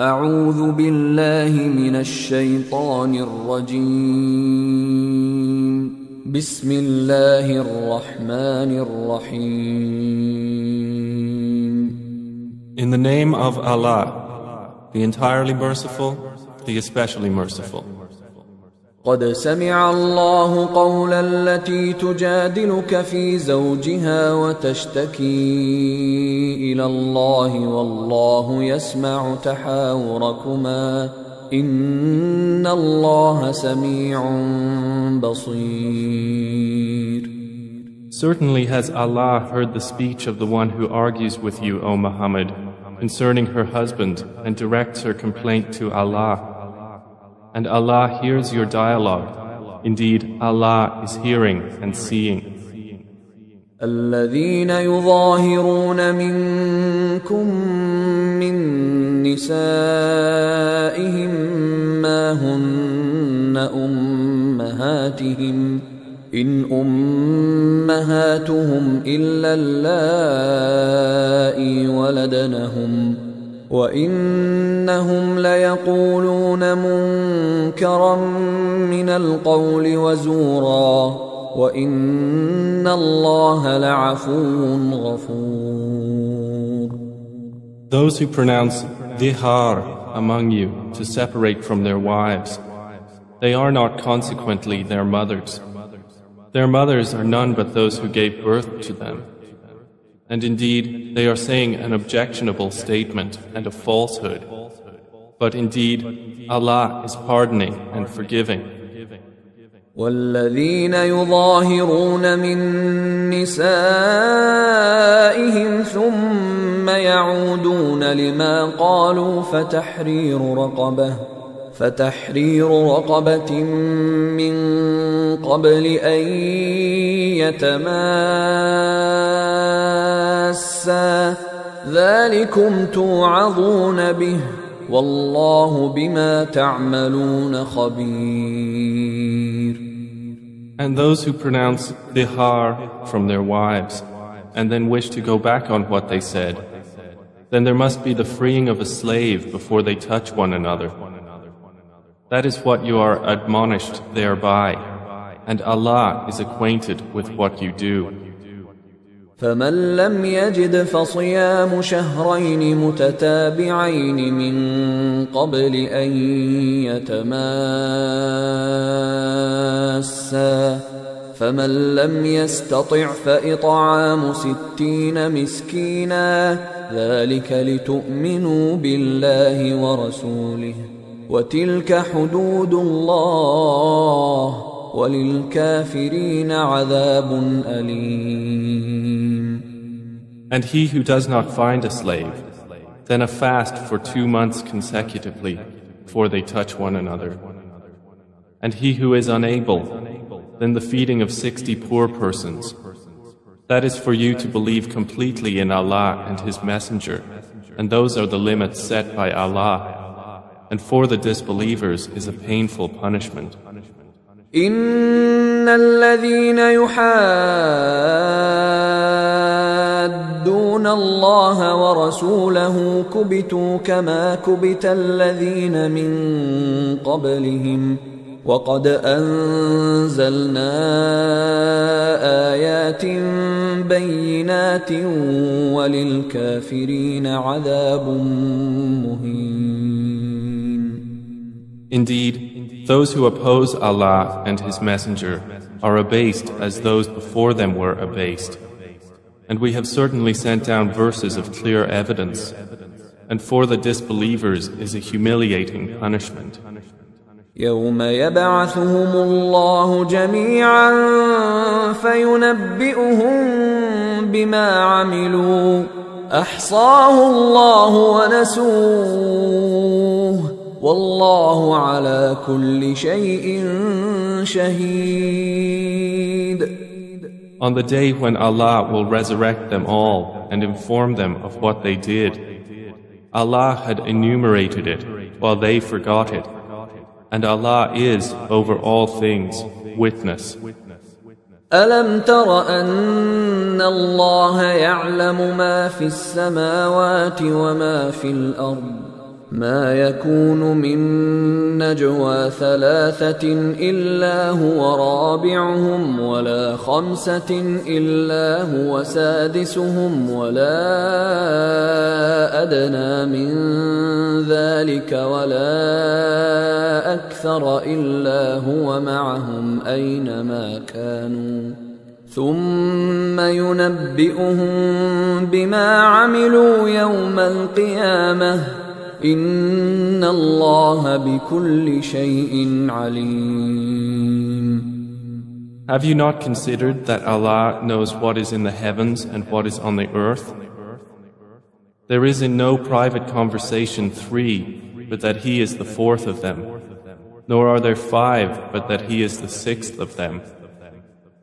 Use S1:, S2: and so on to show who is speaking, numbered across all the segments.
S1: أعوذ بالله من الشيطان الرجيم بسم الله الرحمن الرحيم
S2: In the name of Allah, the entirely merciful, the especially merciful.
S1: قد سمع الله قول التي تجادلك في زوجها وتشتكي إلى الله والله يسمع تحاوركما إن الله سميع بصير.
S2: Certainly has Allah heard the speech of the one who argues with you, O Muhammad, concerning her husband and directs her complaint to Allah. And Allah hears your dialogue. Indeed, Allah is hearing and seeing.
S1: الذين يظاهرون منكم من نسائهم ما هن أمهاتهم إن أمهاتهم إلا اللائي ولدنهم وإنهم ليقولون منكرا من القول وزورا وإن الله لعفو غفور.
S2: Those who pronounce dihar among you to separate from their wives, they are not consequently their mothers. Their mothers are none but those who gave birth to them. And indeed, they are saying an objectionable statement and a falsehood. But indeed, Allah is pardoning and forgiving.
S1: والذين يظاهرون من نسائهم ثم يعودون لما قالوا فتحرير رقبة من قبل أن يتماسا ذلكم توعظون به والله بما تعملون خبير.
S2: And those who pronounce dihar from their wives and then wish to go back on what they said, then there must be the freeing of a slave before they touch one another. That is what you are admonished thereby, and Allah is acquainted with what you do.
S1: فمن لم يجد فصيام شهرين متتابعين من قبل أن يتماسا فمن لم يستطع فإطعام 60 مسكينا ذلك لتؤمنوا بالله ورسوله وتلك حدود الله وَلِلْكَافِرِينَ عَذَابٌ أَلِيمٌ.
S2: And he who does not find a slave, then a fast for 2 months consecutively before they touch one another. And he who is unable, then the feeding of 60 poor persons. That is for you to believe completely in Allah and His Messenger, and those are the limits set by Allah. And for the disbelievers is a painful punishment.
S1: إن الذين يحادون الله ورسوله كبتوا كما كبت الذين من قبلهم وقد أنزلنا آيات بينات وللكافرين عذاب مهين.
S2: Indeed, those who oppose Allah and His Messenger are abased as those before them were abased. And we have certainly sent down verses of clear evidence, and for the disbelievers is a humiliating punishment.
S1: يوم يبعثهم الله جميعا فينبئهم بما عملوا أحصاه الله ونسوه والله على كل شيء شهيد.
S2: On the day when Allah will resurrect them all and inform them of what they did, Allah had enumerated it while they forgot it, and Allah is over all things witness.
S1: ألم تر أن الله يعلم ما في السماوات وما في الأرض ما يكون من نجوى ثلاثة إلا هو رابعهم ولا خمسة إلا هو سادسهم ولا أدنى من ذلك ولا أكثر إلا هو معهم أينما كانوا ثم ينبئهم بما عملوا يوم القيامة إن الله بكل شيء عليم.
S2: Have you not considered that Allah knows what is in the heavens and what is on the earth? There is in no private conversation 3, but that He is the 4th of them, nor are there 5, but that He is the 6th of them,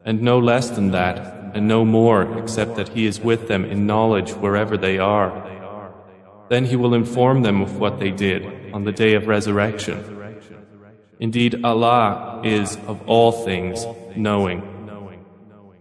S2: and no less than that, and no more except that He is with them in knowledge wherever they are. Then He will inform them of what they did on the day of resurrection. Indeed, Allah is of all things knowing.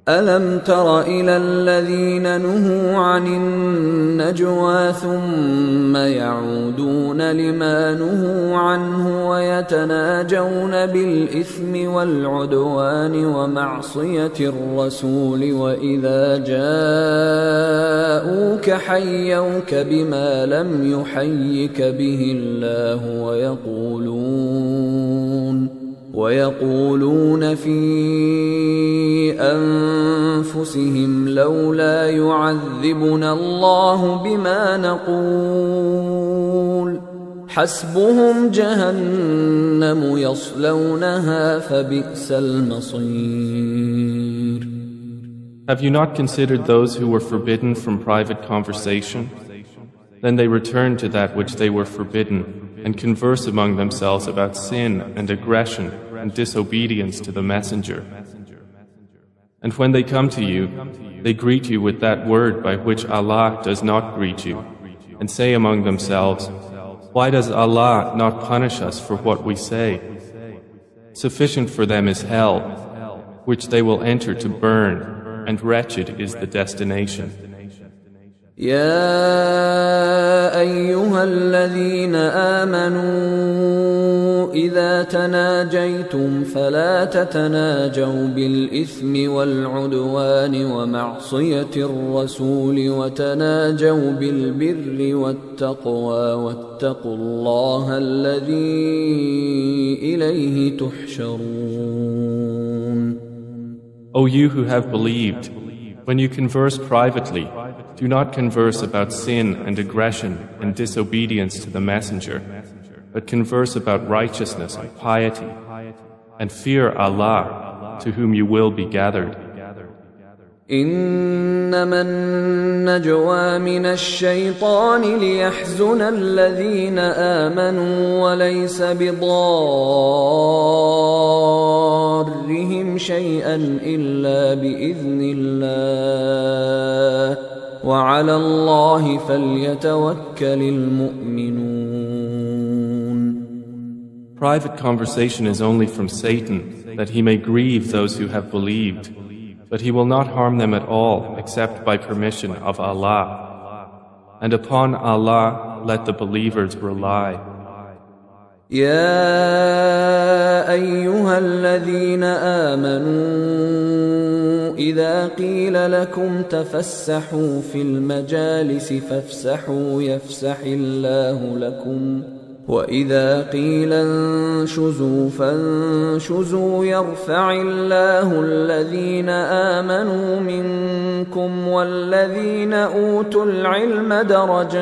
S1: ألم تر إلى الذين نهوا عن النجوى ثم يعودون لما نهوا عنه ويتناجون بالإثم والعدوان ومعصية الرسول وإذا جاءوك حيوك بما لم يحيك به الله ويقولون في أنفسهم لولا يعذبنا الله بما نقول حسبهم جهنم يصلونها فبئس المصير.
S2: Have you not considered those who were forbidden from private conversation? Then they return to that which they were forbidden and converse among themselves about sin and aggression and disobedience to the Messenger. And when they come to you, they greet you with that word by which Allah does not greet you, and say among themselves, why does Allah not punish us for what we say? Sufficient for them is hell, which they will enter to burn, and wretched is the destination.
S1: يا أيها الذين آمنوا إذا تناجيتم فلا تتناجوا بالإثم والعدوان ومعصية الرسول وتناجوا بالبر والتقوى واتقوا الله الذي إليه تحشرون.
S2: O you who have believed, when you converse privately, do not converse about sin and aggression and disobedience to the Messenger, but converse about righteousness and piety, and fear Allah, to whom you will be gathered.
S1: إنما النجوى من الشيطان ليحزن الذين آمنوا وليس بضارهم شيئا إلا بإذن الله وعلى الله فليتوكل المؤمنون.
S2: Private conversation is only from Satan, that he may grieve those who have believed, but he will not harm them at all except by permission of Allah. And upon Allah let the believers rely.
S1: يا أيها الذين آمنوا إذا قيل لكم تفسحوا في المجالس فافسحوا يفسح الله لكم وإذا قيل انشزوا فانشزوا يرفع الله الذين آمنوا منكم والذين أوتوا العلم درجات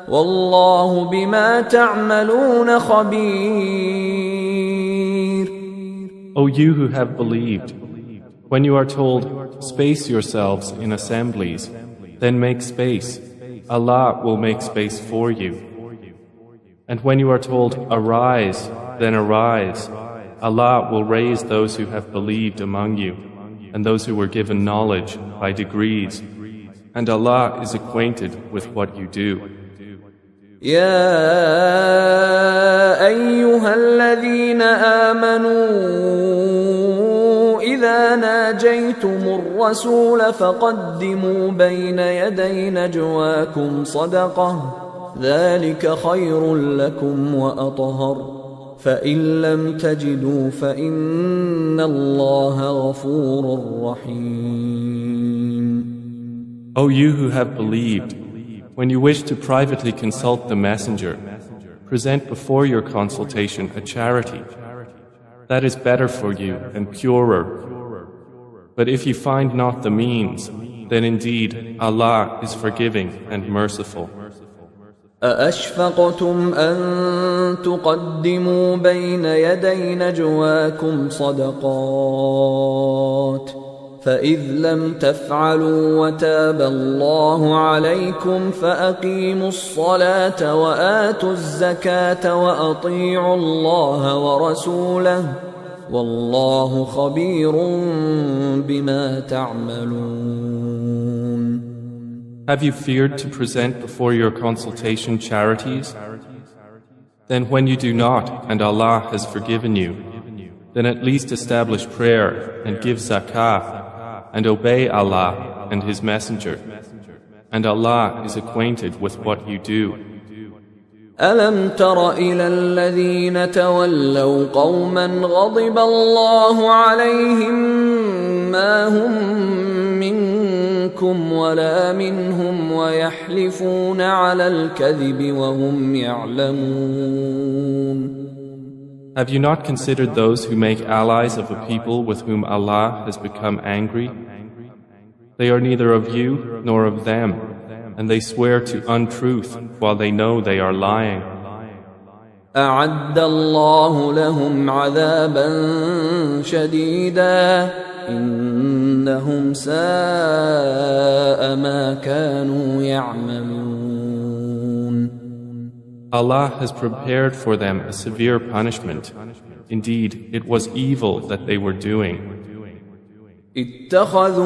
S1: والله بما تعملون خبير.
S2: O you who have believed, when you are told, space yourselves in assemblies, then make space. Allah will make space for you. And when you are told, arise, then arise. Allah will raise those who have believed among you, and those who were given knowledge by degrees. And Allah is acquainted with what you do.
S1: يا أيها الذين آمنوا إذا ناجيتم الرسول فقدموا بين يدي نجواكم صدقة ذلك خير لكم وأطهر فإن لم تجدوا فإن الله غفور رحيم.
S2: O you who have believed, when you wish to privately consult the messenger, present before your consultation a charity. That is better for you and purer. But if you find not the means, then indeed Allah is forgiving and merciful.
S1: أأشفقتم أن تقدموا بين يدي نجواكم صدقات فإذ لم تفعلوا وتاب الله عليكم فأقيموا الصلاة وآتوا الزكاة وأطيعوا الله ورسوله والله خبير بما تعملون.
S2: Have you feared to present before your consultation charities? Then when you do not, and Allah has forgiven you, then at least establish prayer and give zakah and obey Allah and His Messenger. And Allah is acquainted with what you do.
S1: ألم تر إلى الذين تولوا قوما غضب الله عليهم ما هم منكم ولا منهم ويحلفون على الكذب وهم يعلمون.
S2: Have you not considered those who make allies of a people with whom Allah has become angry? They are neither of you nor of them, and they swear to untruth while they know they are lying.
S1: أعد الله لهم عذابا شديدا إنهم ساء ما كانوا يعملون.
S2: Allah has prepared for them a severe punishment. Indeed, it was evil that they were doing.
S1: اتخذوا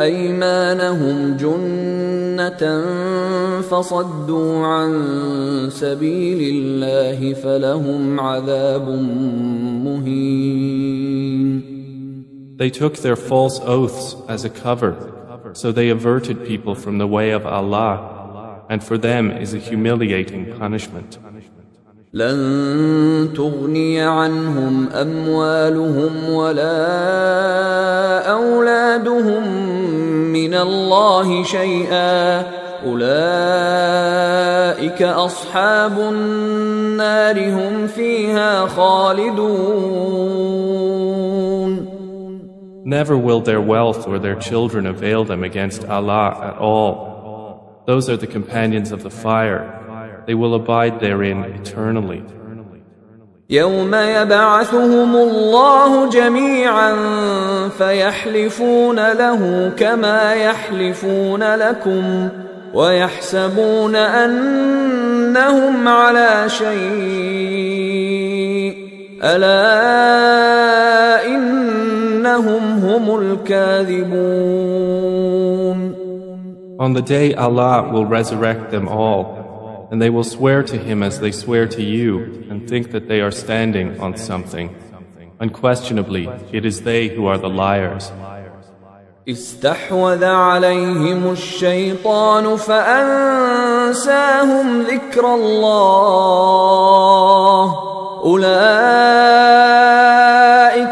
S1: أيمانهم جنة فصدوا عن سبيل الله فلهم عذاب مهين.
S2: They took their false oaths as a cover, so they averted people from the way of Allah, and for them is a humiliating punishment.
S1: لن تغني عنهم أموالهم ولا أولادهم من الله شيئا أولئك أصحاب النار هم فيها خالدون.
S2: Never will their wealth or their children avail them against Allah at all. Those are the companions of the fire. They will abide therein eternally.
S1: يوم يبعثهم الله جميعا فيحلفون له كما يحلفون لكم ويحسبون أنهم على شيء ألا إنهم هم الكاذبون.
S2: On the day Allah will resurrect them all, and they will swear to Him as they swear to you and think that they are standing on something. Unquestionably, it is they who are the liars.
S1: استحوذ عليهم الشيطان فأنساهم ذكر الله أولئك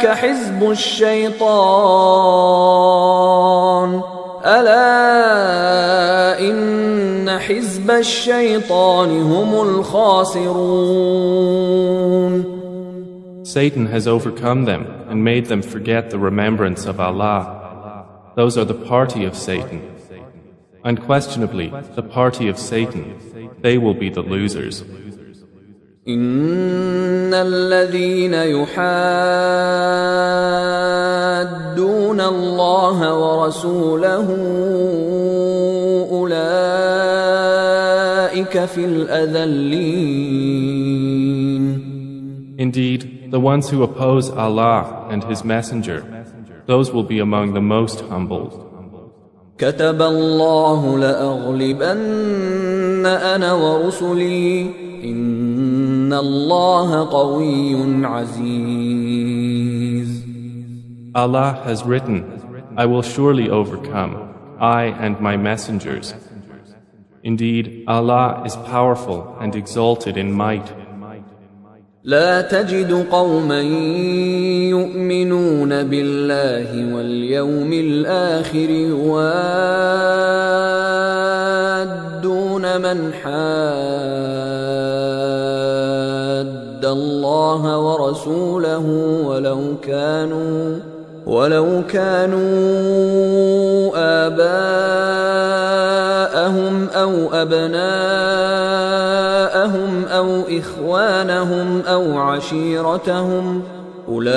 S1: حزب الشيطان ألا إن حزب الشيطان هم الخاسرون.
S2: Satan has overcome them and made them forget the remembrance of Allah. Those are the party of Satan. Unquestionably, the party of Satan, they will be the losers.
S1: إن الذين يحادون الله ورسوله أولئك في الأذلين.
S2: Indeed, the ones who oppose Allah and His Messenger, those will be among the most humbled.
S1: كتب الله لأغلبن أنا ورسلي إن الله قوي عزيز.
S2: Allah has written, I will surely overcome, I and my messengers. Indeed, Allah is powerful and exalted in might.
S1: لا تجد قوما يؤمنون بالله واليوم الآخر يوادون من حاد الله ورسوله ولو كانوا آباءهم أو أبناءهم أو إخوانهم أو عشيرتهم أولئك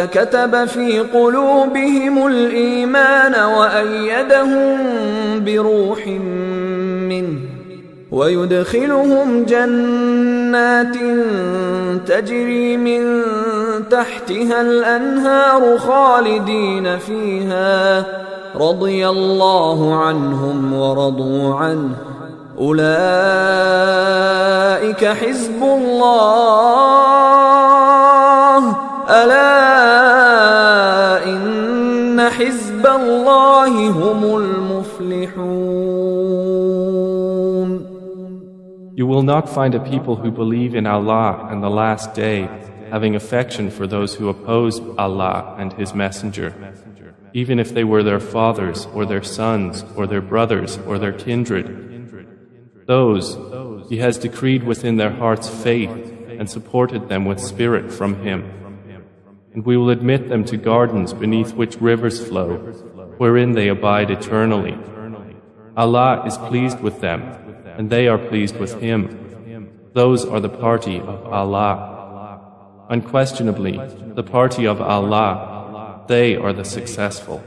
S1: كتب في قلوبهم الإيمان وأيدهم بروح منه ويدخلهم جنات تجري من تحتها الأنهار خالدين فيها رضي الله عنهم ورضوا عنه أولئك حزب الله ألا إن حزب الله هم المفلحون.
S2: You will not find a people who believe in Allah and the last day having affection for those who oppose Allah and His Messenger, even if they were their fathers or their sons or their brothers or their kindred. Those He has decreed within their hearts faith and supported them with spirit from Him. And we will admit them to gardens beneath which rivers flow, wherein they abide eternally. Allah is pleased with them, and they are pleased with Him. Those are the party of Allah. Unquestionably, the party of Allah, they are the successful.